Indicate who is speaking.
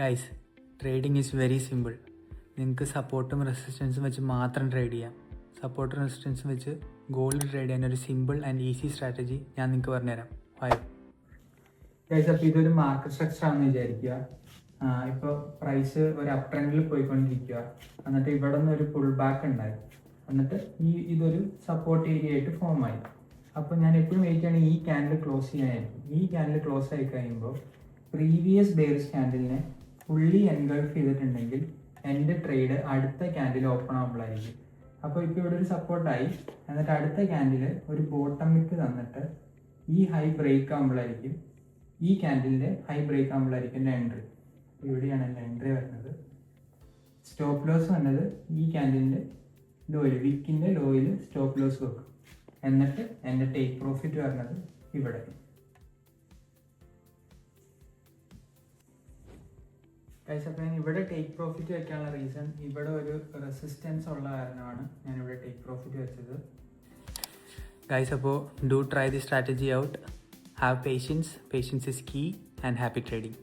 Speaker 1: Guys, trading is very simple. നിങ്ങൾക്ക് സപ്പോർട്ടും റെസിസ്റ്റൻസും വെച്ച് മാത്രം ട്രേഡ് ചെയ്യാം. സപ്പോർട്ടും റെസിസ്റ്റൻസും വെച്ച് ഗോൾഡ് ട്രേഡ് ചെയ്യാൻ ഒരു സിമ്പിൾ ആൻഡ് ഈസി സ്ട്രാറ്റജി ഞാൻ നിങ്ങൾക്ക് പറഞ്ഞുതരാം. ഗൈസ്, അപ്പോൾ ഇതൊരു മാർക്കറ്റ് സ്ട്രക്ചർ ആണെന്ന് വിചാരിക്കുക. ഇപ്പോൾ പ്രൈസ് ഒരു അപ് ട്രെൻഡിൽ പോയിക്കൊണ്ടിരിക്കുക, എന്നിട്ട് ഇവിടെ നിന്ന് ഒരു പുൾ ബാക്ക് ഉണ്ടായി, എന്നിട്ട് ഇതൊരു സപ്പോർട്ട് ഏരിയ ആയിട്ട് ഫോം ആയി. അപ്പോൾ ഞാൻ എപ്പോഴും വെയിറ്റ് ചെയ്യണം ഈ ക്യാൻഡിൽ ക്ലോസ് ചെയ്യാനായിരിക്കും. ഈ ക്യാൻഡിൽ ക്ലോസ് ആയി കഴിയുമ്പോൾ പ്രീവിയസ് ബെയറിഷ് ക്യാൻഡിലിനെ ഫുള്ളി എൻഗൾഫ് ചെയ്തിട്ടുണ്ടെങ്കിൽ എൻ്റെ ട്രേഡ് അടുത്ത ക്യാൻഡിൽ ഓപ്പൺ ആവുമ്പോഴായിരിക്കും. അപ്പോൾ ഇപ്പോൾ ഇവിടെ ഒരു സപ്പോർട്ടായി, എന്നിട്ട് അടുത്ത ക്യാൻഡിൽ ഒരു ബോട്ടം വിക്ക് തന്നിട്ട് ഈ ഹൈ ബ്രേക്ക് ആകുമ്പോഴായിരിക്കും, ഈ ക്യാൻഡിലിൻ്റെ ഹൈ ബ്രേക്ക് ആകുമ്പോഴായിരിക്കും എൻ്റെ എൻട്രി. ഇവിടെയാണ് എൻ്റെ എൻട്രി വരുന്നത്. സ്റ്റോപ്പ് ലോസ് വന്നത് ഈ ക്യാൻഡിലിൻ്റെ ലോയിൽ, വിക്കിൻ്റെ ലോയിൽ സ്റ്റോപ്പ് ലോസ് വെക്കും. എന്നിട്ട് എൻ്റെ ടേക്ക് പ്രോഫിറ്റ് വരുന്നത് ഇവിടെ. അപ്പോൾ ഞാൻ ഇവിടെ ടേക്ക് പ്രോഫിറ്റ് വെക്കാനുള്ള റീസൺ, ഇവിടെ ഒരു റെസിസ്റ്റൻസ് ഉള്ള കാരണമാണ് ഞാൻ ഇവിടെ ടേക്ക് പ്രോഫിറ്റ് വെച്ചത്. ഗൈസ്, അപ്പോൾ do try the strategy out. Have patience. Patience is key. And happy trading.